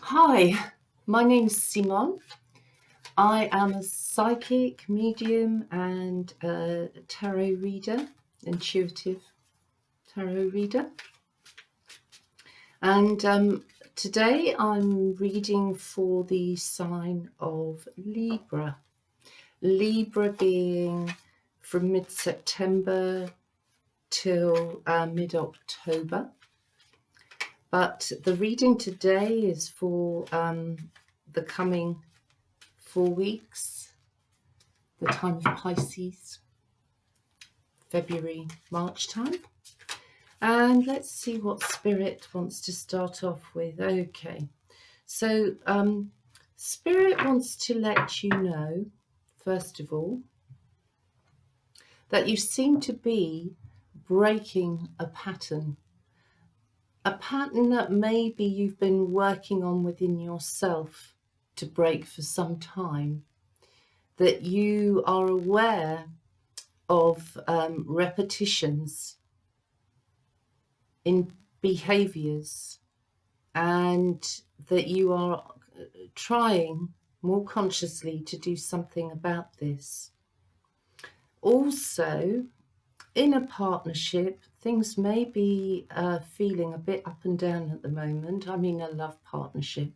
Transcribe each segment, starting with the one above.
Hi, my name's Simone. I am a psychic, medium, and a tarot reader, intuitive tarot reader. And today I'm reading for the sign of Libra. Libra being from mid-September till mid-October. But the reading today is for the coming 4 weeks, the time of Pisces, February, March time. And let's see what Spirit wants to start off with. Okay, so Spirit wants to let you know, first of all, that you seem to be breaking a pattern that maybe you've been working on within yourself to break for some time, that you are aware of repetitions in behaviors, and that you are trying more consciously to do something about this. Also, in a partnership, things may be feeling a bit up and down at the moment. I mean, a love partnership.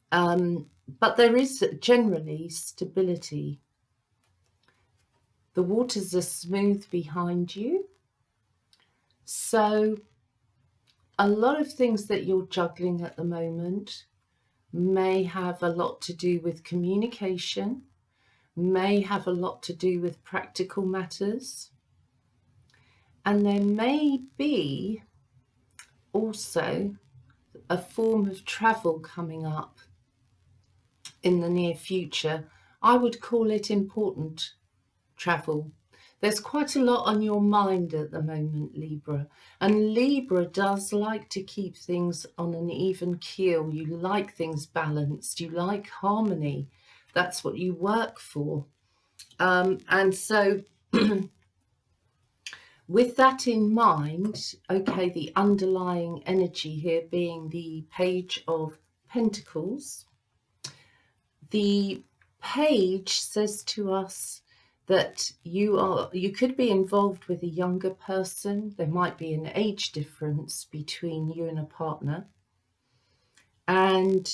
But there is generally stability. The waters are smooth behind you. So a lot of things that you're juggling at the moment may have a lot to do with communication, may have a lot to do with practical matters. And there may be also a form of travel coming up in the near future. I would call it important travel. There's quite a lot on your mind at the moment, Libra. And Libra does like to keep things on an even keel. You like things balanced. You like harmony. That's what you work for. And so with that in mind, okay, the underlying energy here being the Page of Pentacles. The page says to us that you could be involved with a younger person. There might be an age difference between you and a partner. And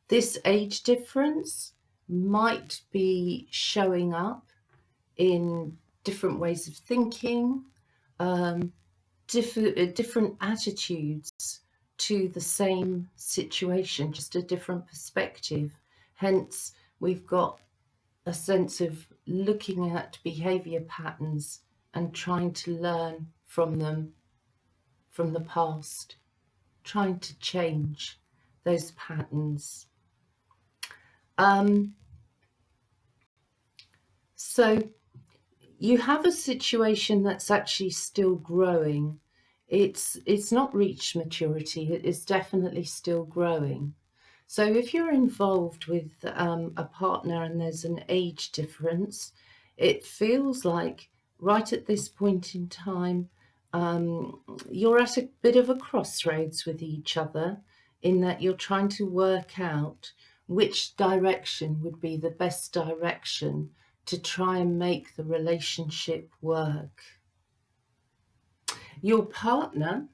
this age difference might be showing up in different ways of thinking, different attitudes to the same situation, just a different perspective. Hence, we've got a sense of looking at behavior patterns and trying to learn from them from the past, trying to change those patterns. So you have a situation that's actually still growing. It's not reached maturity. It is definitely still growing. So if you're involved with a partner and there's an age difference, it feels like right at this point in time, you're at a bit of a crossroads with each other, in that you're trying to work out which direction would be the best direction to try and make the relationship work. Your partner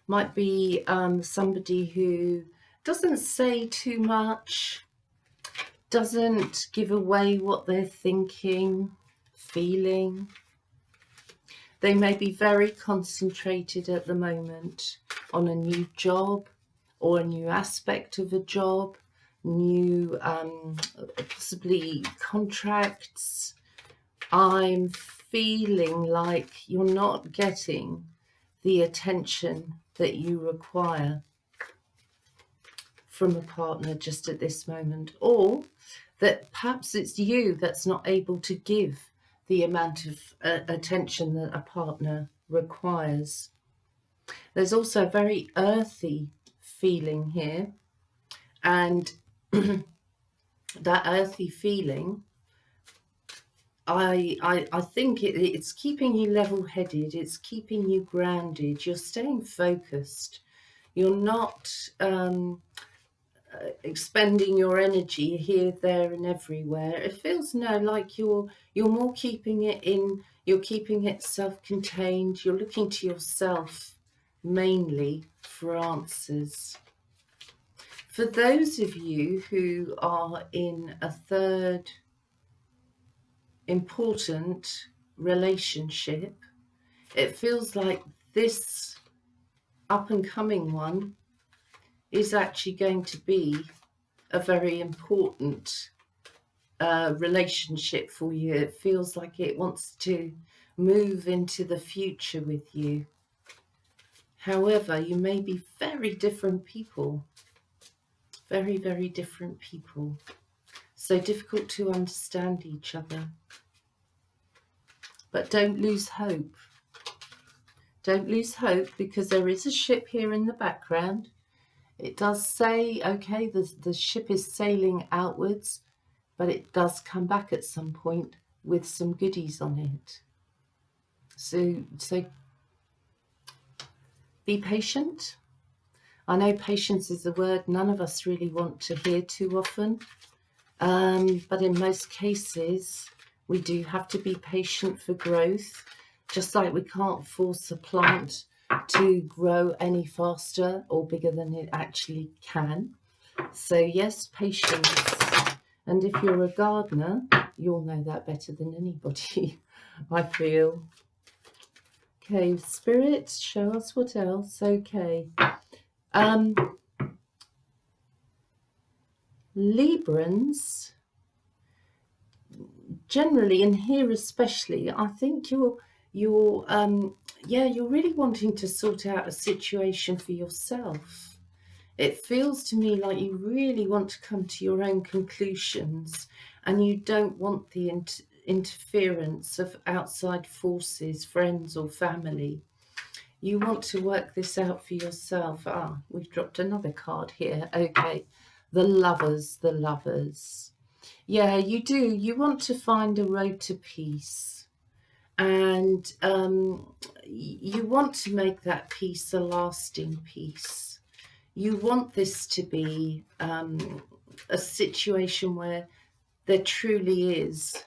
might be somebody who doesn't say too much, doesn't give away what they're thinking, feeling. They may be very concentrated at the moment on a new job or a new aspect of a job, new possibly contracts. I'm feeling like you're not getting the attention that you require from a partner just at this moment, or that perhaps it's you that's not able to give the amount of attention that a partner requires. There's also a very earthy feeling here, and that earthy feeling, I think it's keeping you level-headed, it's keeping you grounded, you're staying focused, You're not expending your energy here, there, and everywhere. It feels like you're more keeping it in. You're keeping it self-contained. You're looking to yourself mainly for answers. For those of you who are in a third important relationship, it feels like this up and coming one is actually going to be a very important relationship for you. It feels like it wants to move into the future with you. However, you may be very different people. Very, very different people. So difficult to understand each other. But don't lose hope. Don't lose hope, because there is a ship here in the background. It does say, okay, the ship is sailing outwards, but it does come back at some point with some goodies on it. So be patient. I know patience is a word none of us really want to hear too often, but in most cases we do have to be patient for growth, just like we can't force a plant to grow any faster or bigger than it actually can. So yes, patience. And if you're a gardener, you'll know that better than anybody, I feel. Okay, Spirit, show us what else. Okay. Librans, generally, and here especially, I think you're really wanting to sort out a situation for yourself. It feels to me like you really want to come to your own conclusions, and you don't want the interference of outside forces, friends or family. You want to work this out for yourself. We've dropped another card here. Okay, the Lovers, the Lovers. Yeah, you do. You want to find a road to peace. And you want to make that peace a lasting peace. You want this to be a situation where there truly is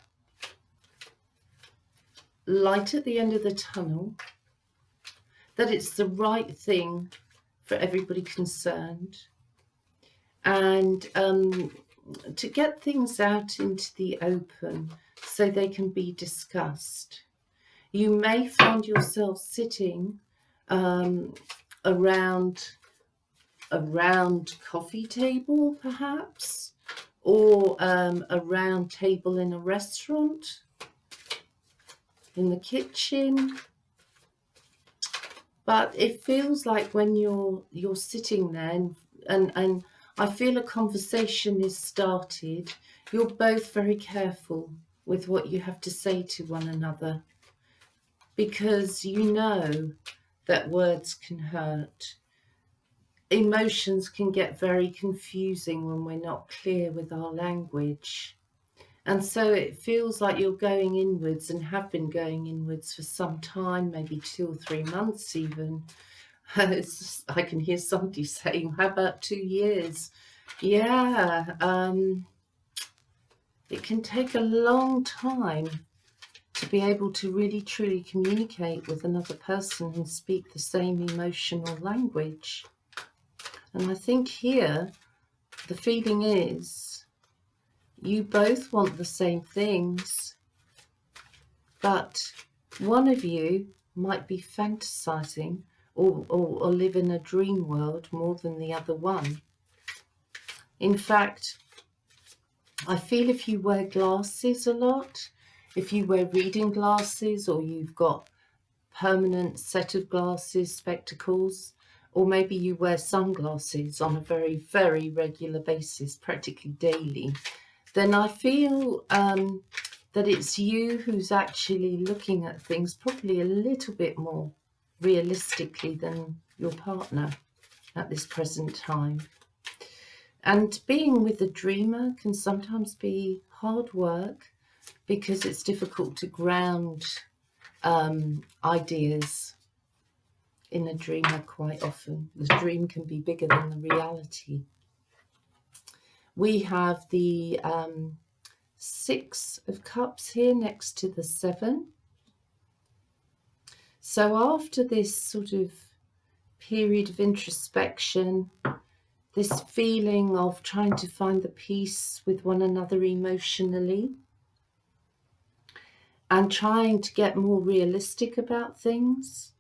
light at the end of the tunnel, that it's the right thing for everybody concerned, and to get things out into the open so they can be discussed. You may find yourself sitting around a round coffee table, perhaps, or a round table in a restaurant, in the kitchen. But it feels like when you're sitting there and I feel a conversation is started, you're both very careful with what you have to say to one another, because you know that words can hurt. Emotions can get very confusing when we're not clear with our language. And so it feels like you're going inwards, and have been going inwards for some time, maybe 2 or 3 months even. I can hear somebody saying, how about 2 years? Yeah, it can take a long time to be able to really truly communicate with another person and speak the same emotional language. And I think here the feeling is you both want the same things, but one of you might be fantasizing or live in a dream world more than the other one. In fact, I feel if you wear glasses a lot, if you wear reading glasses, or you've got permanent set of glasses, spectacles, or maybe you wear sunglasses on a very, very regular basis, practically daily, then I feel that it's you who's actually looking at things probably a little bit more realistically than your partner at this present time. And being with a dreamer can sometimes be hard work, because it's difficult to ground ideas in a dreamer quite often. The dream can be bigger than the reality. We have the 6 of Cups here next to the 7. So after this sort of period of introspection, this feeling of trying to find the peace with one another emotionally, and trying to get more realistic about things,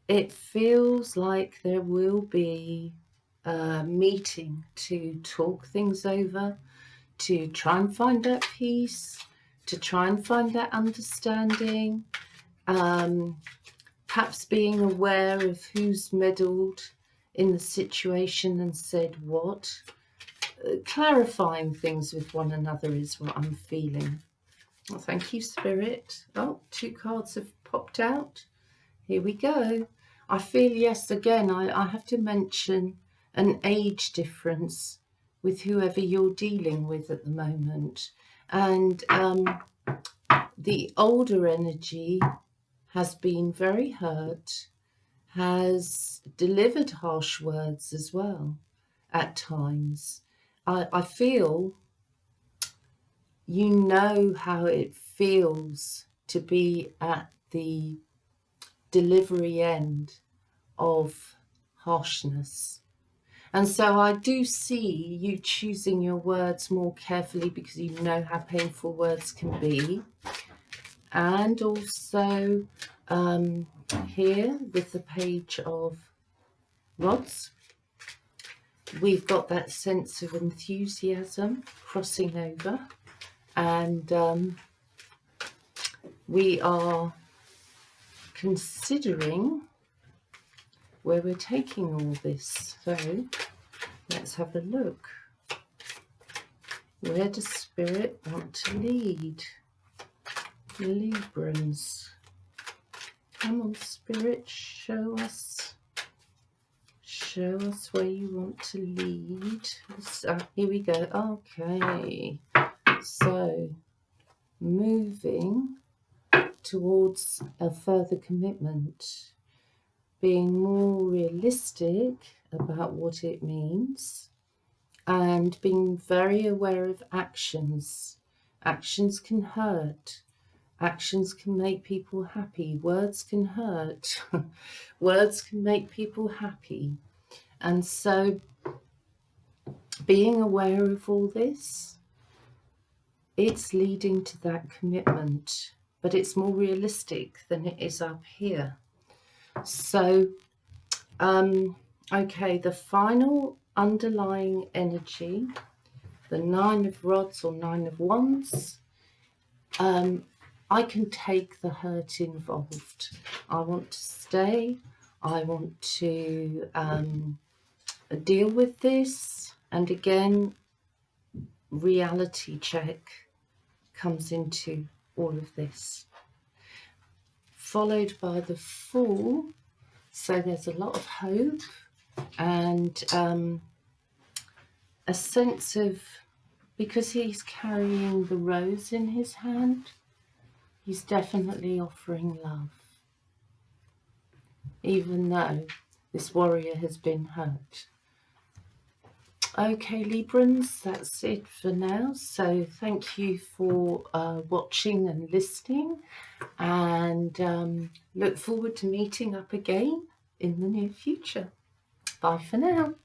it feels like there will be a meeting to talk things over, to try and find that peace, to try and find that understanding, perhaps being aware of who's meddled in the situation and said what. Clarifying things with one another is what I'm feeling. Well, thank you, Spirit. Oh, 2 cards have popped out. Here we go. I feel, yes, again, I have to mention an age difference with whoever you're dealing with at the moment. And the older energy has been very hurt, has delivered harsh words as well at times. I feel you know how it feels to be at the delivery end of harshness. And so I do see you choosing your words more carefully because you know how painful words can be. And also here with the Page of Rods, we've got that sense of enthusiasm crossing over. And we are considering where we're taking all this. So let's have a look. Where does Spirit want to lead Librans? Come on, Spirit, show us where you want to lead. Here we go. Okay, so moving towards a further commitment, being more realistic about what it means, and being very aware of actions. Actions can hurt. Actions can make people happy. Words can hurt. Words can make people happy. And so being aware of all this, it's leading to that commitment, but it's more realistic than it is up here. So, okay, the final underlying energy, the 9 of Rods or 9 of Wands, I can take the hurt involved. I want to stay. I want to deal with this. And again, reality check comes into all of this. Followed by the Fool. So there's a lot of hope and a sense of, because he's carrying the rose in his hand, he's definitely offering love, even though this warrior has been hurt. Okay, Librans, that's it for now. So thank you for watching and listening, and look forward to meeting up again in the near future. Bye for now.